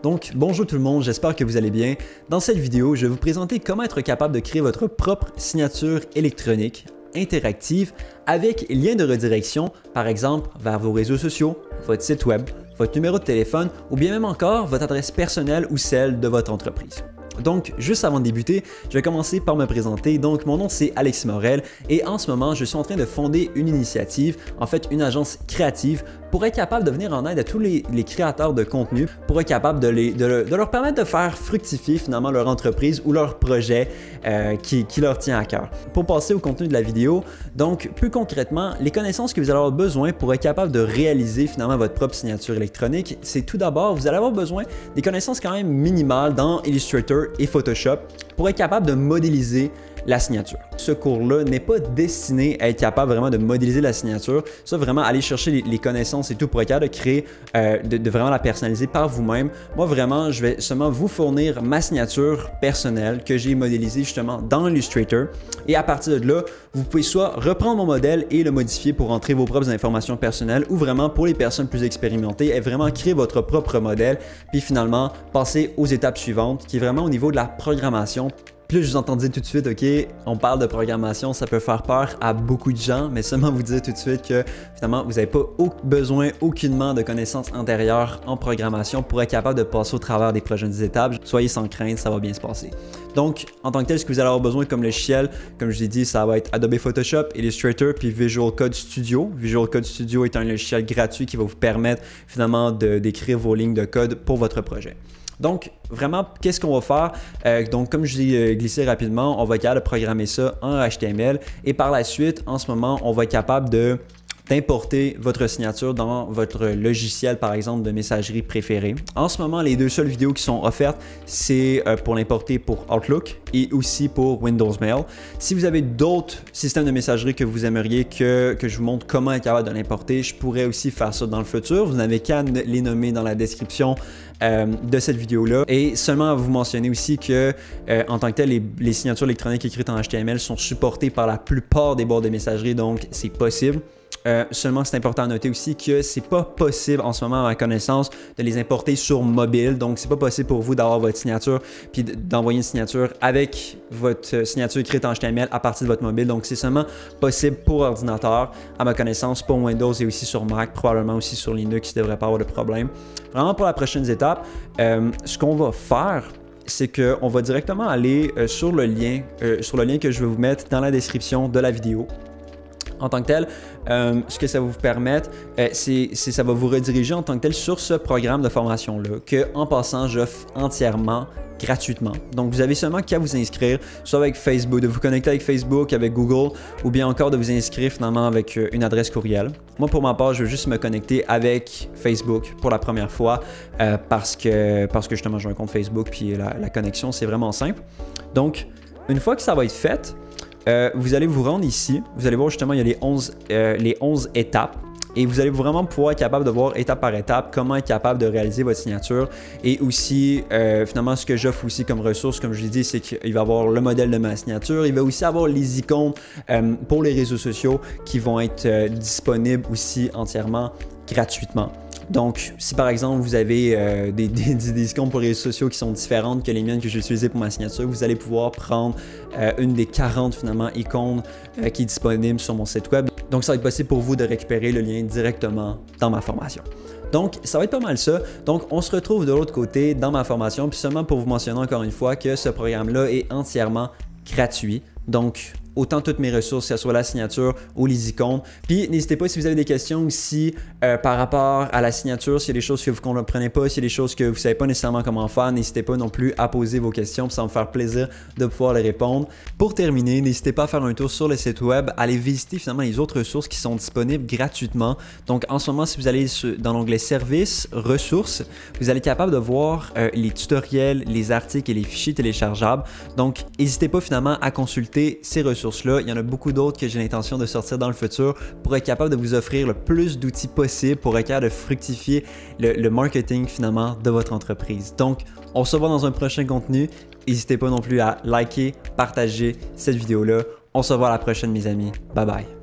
Donc bonjour tout le monde, j'espère que vous allez bien. Dans cette vidéo, je vais vous présenter comment être capable de créer votre propre signature électronique interactive avec lien de redirection, par exemple vers vos réseaux sociaux, votre site web, votre numéro de téléphone ou bien même encore votre adresse personnelle ou celle de votre entreprise. Donc, juste avant de débuter, je vais commencer par me présenter. Donc, mon nom c'est Alexis Morel et en ce moment, je suis en train de fonder une initiative, en fait une agence créative pour être capable de venir en aide à tous les créateurs de contenu, pour être capable de leur permettre de faire fructifier finalement leur entreprise ou leur projet qui leur tient à cœur. Pour passer au contenu de la vidéo, donc plus concrètement, les connaissances que vous allez avoir besoin pour être capable de réaliser finalement votre propre signature électronique, c'est tout d'abord, vous allez avoir besoin des connaissances quand même minimales dans Illustrator et Photoshop pour être capable de modéliser la signature. Ce cours-là n'est pas destiné à être capable vraiment de modéliser la signature, ça vraiment aller chercher les connaissances et tout pour être capable de créer, de vraiment la personnaliser par vous-même. Moi vraiment, je vais seulement vous fournir ma signature personnelle que j'ai modélisée justement dans Illustrator et à partir de là, vous pouvez soit reprendre mon modèle et le modifier pour entrer vos propres informations personnelles ou vraiment pour les personnes plus expérimentées, et vraiment créer votre propre modèle puis finalement passer aux étapes suivantes qui est vraiment au niveau de la programmation. Puis là, je vous entends dire tout de suite, ok, on parle de programmation, ça peut faire peur à beaucoup de gens, mais seulement vous dire tout de suite que finalement, vous n'avez pas besoin aucunement de connaissances antérieures en programmation pour être capable de passer au travers des prochaines étapes. Soyez sans crainte, ça va bien se passer. Donc, en tant que tel, ce que vous allez avoir besoin comme logiciel, comme je l'ai dit, ça va être Adobe Photoshop, Illustrator, puis Visual Code Studio. Visual Code Studio est un logiciel gratuit qui va vous permettre finalement d'écrire vos lignes de code pour votre projet. Donc, vraiment, qu'est-ce qu'on va faire? Donc, comme je l'ai glissé rapidement, on va être capable de programmer ça en HTML et par la suite, en ce moment, on va être capable d'importer votre signature dans votre logiciel, par exemple, de messagerie préféré. En ce moment, les deux seules vidéos qui sont offertes, c'est pour l'importer pour Outlook et aussi pour Windows Mail. Si vous avez d'autres systèmes de messagerie que vous aimeriez que je vous montre comment être capable de l'importer, je pourrais aussi faire ça dans le futur. Vous n'avez qu'à les nommer dans la description de cette vidéo-là. Et seulement à vous mentionner aussi que en tant que tel, les signatures électroniques écrites en HTML sont supportées par la plupart des boîtes de messagerie, donc c'est possible. Seulement, c'est important à noter aussi que c'est pas possible en ce moment, à ma connaissance, de les importer sur mobile. Donc, c'est pas possible pour vous d'avoir votre signature puis d'envoyer une signature avec votre signature écrite en HTML à partir de votre mobile. Donc, c'est seulement possible pour ordinateur, à ma connaissance, pour Windows et aussi sur Mac, probablement aussi sur Linux, il ne devrait pas avoir de problème. Vraiment, pour la prochaine étape, ce qu'on va faire, c'est qu'on va directement aller sur le lien que je vais vous mettre dans la description de la vidéo. En tant que tel, ce que ça va vous permettre, ça va vous rediriger en tant que tel sur ce programme de formation-là, que en passant, j'offre entièrement gratuitement. Donc, vous avez seulement qu'à vous inscrire, soit avec Facebook, de vous connecter avec Facebook, avec Google, ou bien encore de vous inscrire finalement avec une adresse courriel. Moi, pour ma part, je veux juste me connecter avec Facebook pour la première fois parce que justement, j'ai un compte Facebook, puis la connexion, c'est vraiment simple. Donc, une fois que ça va être fait, vous allez vous rendre ici, vous allez voir justement il y a les 11 étapes et vous allez vraiment pouvoir être capable de voir étape par étape comment être capable de réaliser votre signature et aussi finalement ce que j'offre aussi comme ressource, comme je l'ai dit, c'est qu'il va avoir le modèle de ma signature, il va aussi avoir les icônes pour les réseaux sociaux qui vont être disponibles aussi entièrement gratuitement. Donc, si par exemple vous avez des icônes pour les réseaux sociaux qui sont différentes que les miennes que j'ai utilisées pour ma signature, vous allez pouvoir prendre une des 40 finalement icônes qui est disponible sur mon site web. Donc, ça va être possible pour vous de récupérer le lien directement dans ma formation. Donc, ça va être pas mal ça. Donc, on se retrouve de l'autre côté dans ma formation, puis seulement pour vous mentionner encore une fois que ce programme-là est entièrement gratuit. Donc, autant toutes mes ressources, que ce soit la signature ou les icônes. Puis n'hésitez pas si vous avez des questions aussi par rapport à la signature, s'il y a des choses que vous ne comprenez pas, s'il y a des choses que vous ne savez pas nécessairement comment faire, n'hésitez pas non plus à poser vos questions, puis ça va me faire plaisir de pouvoir les répondre. Pour terminer, n'hésitez pas à faire un tour sur le site web, allez visiter finalement les autres ressources qui sont disponibles gratuitement. Donc en ce moment, si vous allez dans l'onglet Services, Ressources, vous allez être capable de voir les tutoriels, les articles et les fichiers téléchargeables. Donc n'hésitez pas finalement à consulter ces ressources. Il y en a beaucoup d'autres que j'ai l'intention de sortir dans le futur pour être capable de vous offrir le plus d'outils possible pour être capable de fructifier le marketing finalement de votre entreprise. Donc, on se voit dans un prochain contenu. N'hésitez pas non plus à liker, partager cette vidéo-là. On se voit à la prochaine mes amis. Bye bye.